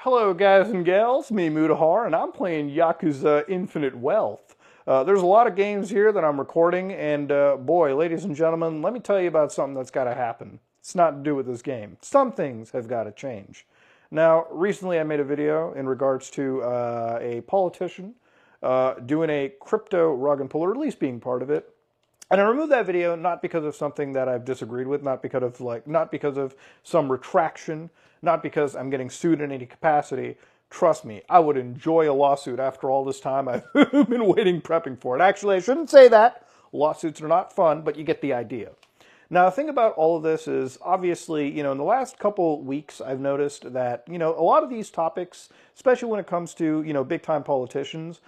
Hello guys and gals, me Mutahar, and I'm playing Yakuza Infinite Wealth. There's a lot of games here that I'm recording, and boy, ladies and gentlemen, let me tell you about something that's got to happen. It's not to do with this game. Some things have got to change. Now, recently I made a video in regards to a politician doing a crypto rug and pull, or at least being part of it. And I removed that video not because of something that I've disagreed with, not because of some retraction, not because I'm getting sued in any capacity. Trust me, I would enjoy a lawsuit after all this time I've been waiting, prepping for it. Actually, I shouldn't say that. Lawsuits are not fun, but you get the idea. Now, the thing about all of this is, obviously, in the last couple weeks, I've noticed that, a lot of these topics, especially when it comes to, big-time politicians,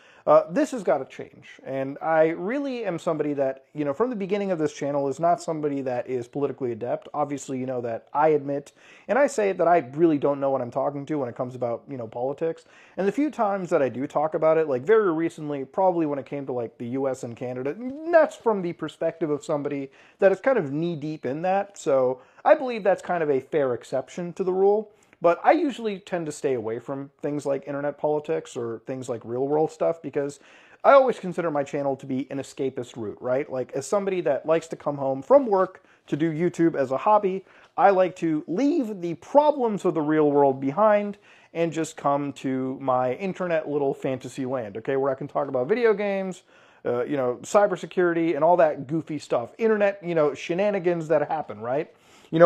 this has got to change. And I really am somebody that, from the beginning of this channel is not somebody that is politically adept. Obviously, that I admit, and I say that I really don't know what I'm talking to when it comes about, politics. And the few times that I do talk about it, like very recently, probably when it came to like the US and Canada, that's from the perspective of somebody that is kind of knee-deep in that. So I believe that's kind of a fair exception to the rule. But I usually tend to stay away from things like internet politics or things like real world stuff because I always consider my channel to be an escapist route, right? Like, as somebody that likes to come home from work to do YouTube as a hobby, I like to leave the problems of the real world behind and just come to my internet little fantasy land, okay, where I can talk about video games, cybersecurity and all that goofy stuff. Internet, shenanigans that happen, right?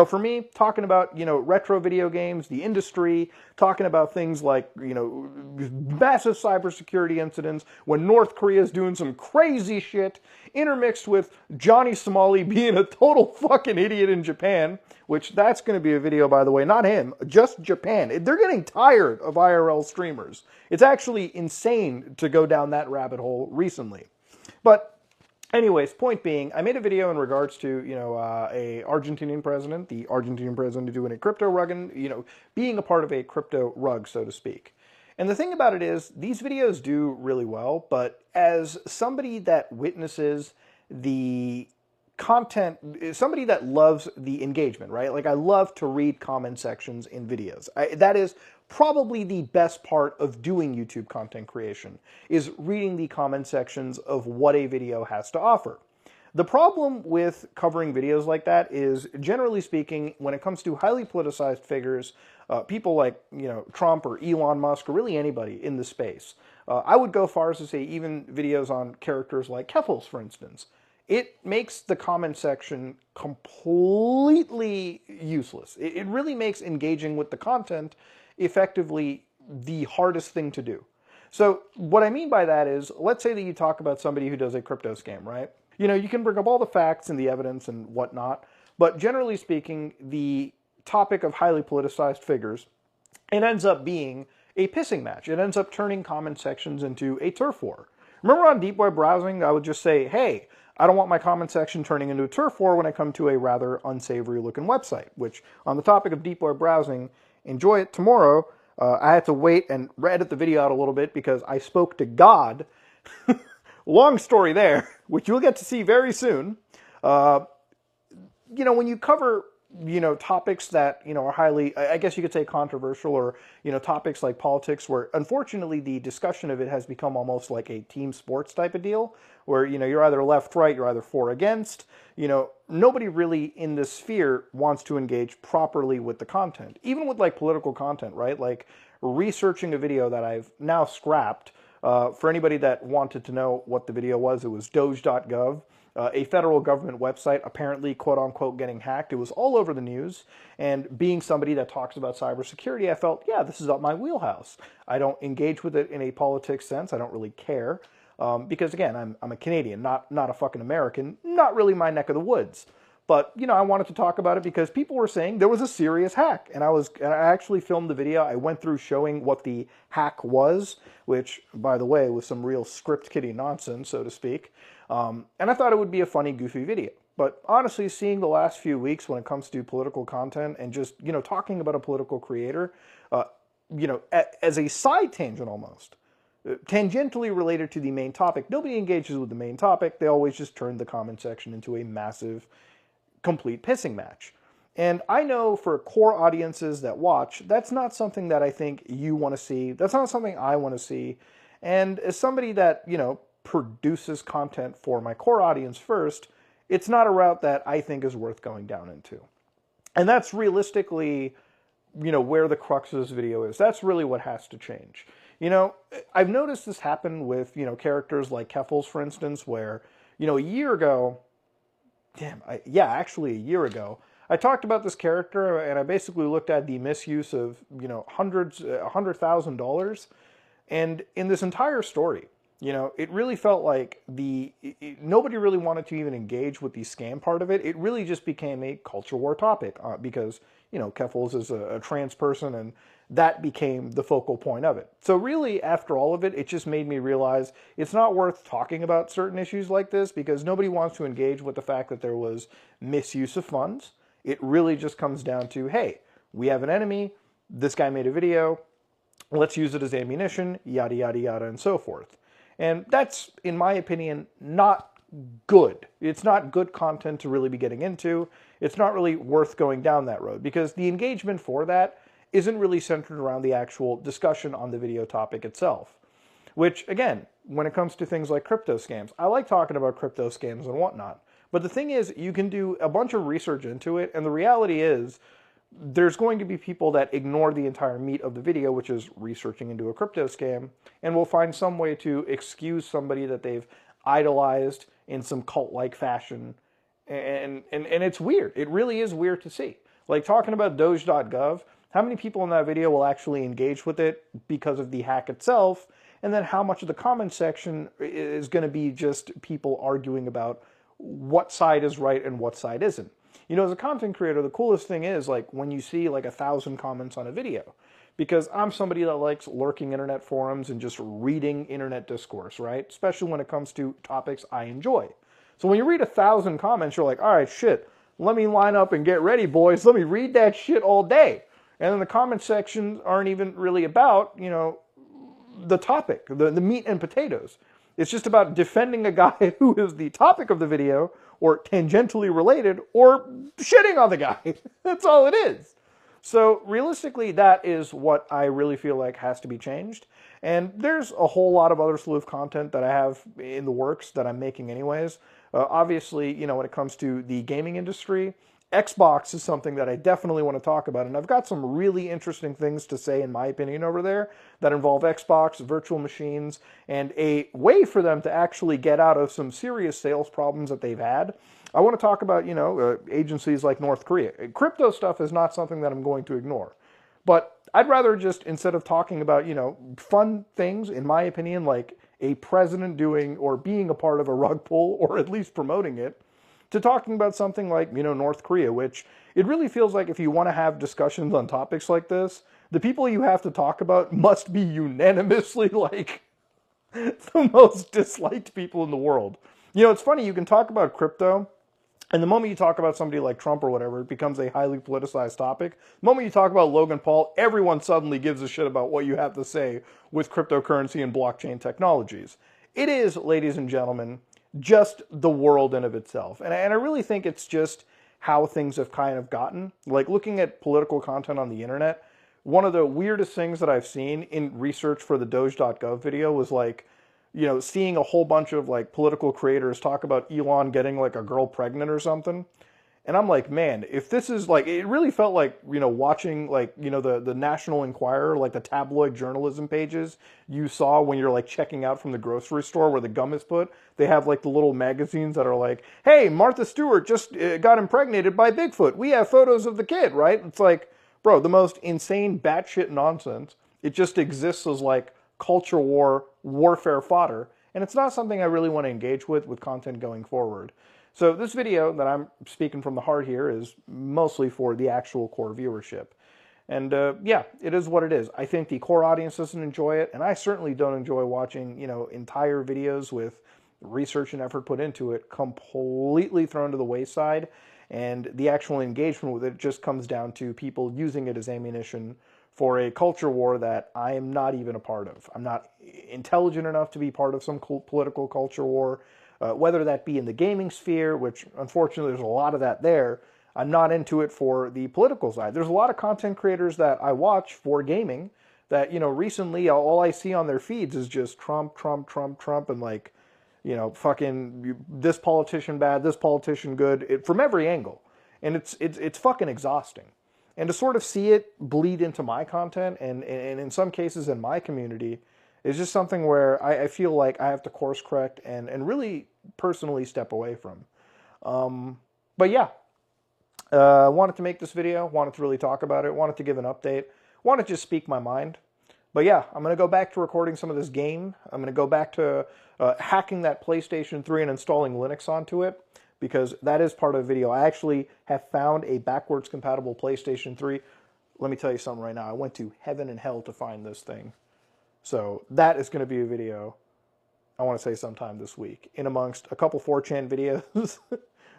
For me, talking about, retro video games, the industry, talking about things like, massive cybersecurity incidents, when North Korea is doing some crazy shit, intermixed with Johnny Somali being a total fucking idiot in Japan, which that's going to be a video, by the way, not him, just Japan. They're getting tired of IRL streamers. It's actually insane to go down that rabbit hole recently. But anyways, point being, I made a video in regards to, a Argentinian president, the Argentinian president doing a crypto rug and, being a part of a crypto rug, so to speak. And the thing about it is, these videos do really well, but as somebody that witnesses the content, somebody that loves the engagement, right? Like, I love to read comment sections in videos. That is probably the best part of doing YouTube content creation, is reading the comment sections of what a video has to offer. The problem with covering videos like that is, generally speaking, when it comes to highly politicized figures, people like, Trump or Elon Musk or really anybody in the space, I would go far as to say even videos on characters like Keffals, for instance. It makes the comment section completely useless. It really makes engaging with the content effectively the hardest thing to do. So what I mean by that is, let's say that you talk about somebody who does a crypto scam, right? You can bring up all the facts and the evidence and whatnot, but generally speaking, the topic of highly politicized figures, it ends up being a pissing match. It ends up turning comment sections into a turf war. Remember on deep web browsing, I would just say, hey, I don't want my comment section turning into a turf war when I come to a rather unsavory looking website, which, on the topic of deep web browsing, enjoy it tomorrow. I had to wait and edit the video out a little bit because I spoke to God. Long story there, which you'll get to see very soon. When you cover, topics that, are highly, I guess you could say controversial, or, topics like politics, where unfortunately the discussion of it has become almost like a team sports type of deal, where, you're either left, right, you're either for, against, nobody really in this sphere wants to engage properly with the content. Even with like political content, right? Like researching a video that I've now scrapped, for anybody that wanted to know what the video was, it was doge.gov. A federal government website apparently, quote-unquote, getting hacked. It was all over the news, and being somebody that talks about cybersecurity, I felt, yeah, this is up my wheelhouse. I don't engage with it in a politics sense. I don't really care, because, again, I'm a Canadian, not a fucking American, not really my neck of the woods. But, I wanted to talk about it because people were saying there was a serious hack, and I actually filmed the video. I went through showing what the hack was, which, by the way, was some real script kiddie nonsense, so to speak. And I thought it would be a funny, goofy video. But honestly, seeing the last few weeks when it comes to political content and just, talking about a political creator, as a side tangent almost, tangentially related to the main topic, nobody engages with the main topic. They always just turn the comment section into a massive, complete pissing match. And I know for core audiences that watch, that's not something that I think you want to see. That's not something I want to see. And as somebody that, produces content for my core audience first, it's not a route that I think is worth going down into. And that's realistically, where the crux of this video is. That's really what has to change. I've noticed this happen with, characters like Keffals, for instance, where, a year ago, actually a year ago, I talked about this character and I basically looked at the misuse of, $100,000. And in this entire story, it really felt like nobody really wanted to even engage with the scam part of it. It really just became a culture war topic because, Keffals is a trans person and that became the focal point of it. So really, after all of it, it just made me realize it's not worth talking about certain issues like this because nobody wants to engage with the fact that there was misuse of funds. It really just comes down to, hey, we have an enemy, this guy made a video, let's use it as ammunition, yada, yada, yada, and so forth. And that's, in my opinion, not good. It's not good content to really be getting into. It's not really worth going down that road because the engagement for that isn't really centered around the actual discussion on the video topic itself. Which, again, when it comes to things like crypto scams, I like talking about crypto scams and whatnot. But the thing is, you can do a bunch of research into it, and the reality is, there's going to be people that ignore the entire meat of the video, which is researching into a crypto scam, and will find some way to excuse somebody that they've idolized in some cult-like fashion. And it's weird. It really is weird to see. Like talking about Doge.gov, how many people in that video will actually engage with it because of the hack itself, and then how much of the comment section is going to be just people arguing about what side is right and what side isn't. As a content creator, the coolest thing is like when you see like 1,000 comments on a video, because I'm somebody that likes lurking internet forums and just reading internet discourse, right? Especially when it comes to topics I enjoy. So when you read 1,000 comments, you're like, all right, shit, let me line up and get ready, boys. Let me read that shit all day. And then the comment sections aren't even really about, the topic, the meat and potatoes. It's just about defending a guy who is the topic of the video, or tangentially related, or shitting on the guy. That's all it is. So realistically, that is what I really feel like has to be changed. And there's a whole lot of other slew of content that I have in the works that I'm making anyways. Obviously, when it comes to the gaming industry, Xbox is something that I definitely want to talk about, and I've got some really interesting things to say, in my opinion, over there that involve Xbox, virtual machines, and a way for them to actually get out of some serious sales problems that they've had. I want to talk about, agencies like North Korea. Crypto stuff is not something that I'm going to ignore, but I'd rather just, instead of talking about, fun things, in my opinion, like a president doing or being a part of a rug pull, or at least promoting it, to talking about something like, North Korea, which it really feels like if you want to have discussions on topics like this, the people you have to talk about must be unanimously like the most disliked people in the world. It's funny, you can talk about crypto, and the moment you talk about somebody like Trump or whatever, it becomes a highly politicized topic. The moment you talk about Logan Paul, everyone suddenly gives a shit about what you have to say with cryptocurrency and blockchain technologies. It is, ladies and gentlemen, just the world in of itself. And I really think it's just how things have kind of gotten. Like looking at political content on the internet, one of the weirdest things that I've seen in research for the Doge.gov video was like, seeing a whole bunch of like political creators talk about Elon getting like a girl pregnant or something. And I'm like, man, if this is like, it really felt like, watching like, the National Enquirer, like the tabloid journalism pages you saw when you're like checking out from the grocery store where the gum is put. They have like the little magazines that are like, hey, Martha Stewart just got impregnated by Bigfoot. We have photos of the kid, right? It's like, bro, the most insane batshit nonsense. It just exists as like culture war, warfare fodder. And it's not something I really want to engage with content going forward. So this video that I'm speaking from the heart here is mostly for the actual core viewership. And yeah, it is what it is. I think the core audience doesn't enjoy it, and I certainly don't enjoy watching, entire videos with research and effort put into it completely thrown to the wayside, and the actual engagement with it just comes down to people using it as ammunition for a culture war that I am not even a part of. I'm not intelligent enough to be part of some political culture war. Whether that be in the gaming sphere, which unfortunately there's a lot of that there, I'm not into it for the political side. There's a lot of content creators that I watch for gaming that, you know, recently all I see on their feeds is just Trump, Trump, Trump, Trump, and like, you know, fucking this politician bad, this politician good, from every angle. And it's fucking exhausting. And to sort of see it bleed into my content and in some cases in my community is just something where I feel like I have to course correct and really personally step away from. But yeah, wanted to make this video, wanted to really talk about it, wanted to give an update, wanted to just speak my mind. But yeah, I'm going to go back to recording some of this game. I'm going to go back to hacking that PlayStation 3 and installing Linux onto it, because that is part of the video. I actually have found a backwards compatible PlayStation 3. Let me tell you something right now. I went to heaven and hell to find this thing. So that is going to be a video, I want to say sometime this week, in amongst a couple 4chan videos,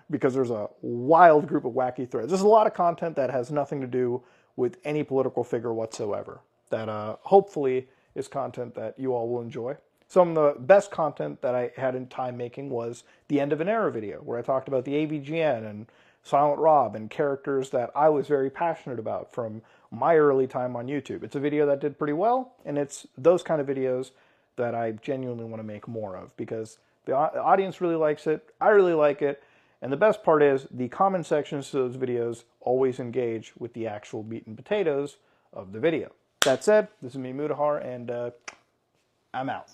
because there's a wild group of wacky threads. There's a lot of content that has nothing to do with any political figure whatsoever, that hopefully is content that you all will enjoy. Some of the best content that I had in time making was the End of an Era video, where I talked about the AVGN and Silent Rob and characters that I was very passionate about from my early time on YouTube. It's a video that did pretty well, and it's those kind of videos that I genuinely want to make more of, because the audience really likes it, I really like it, and the best part is the comment sections to those videos always engage with the actual meat and potatoes of the video. That said, this is me, Mutahar, and I'm out.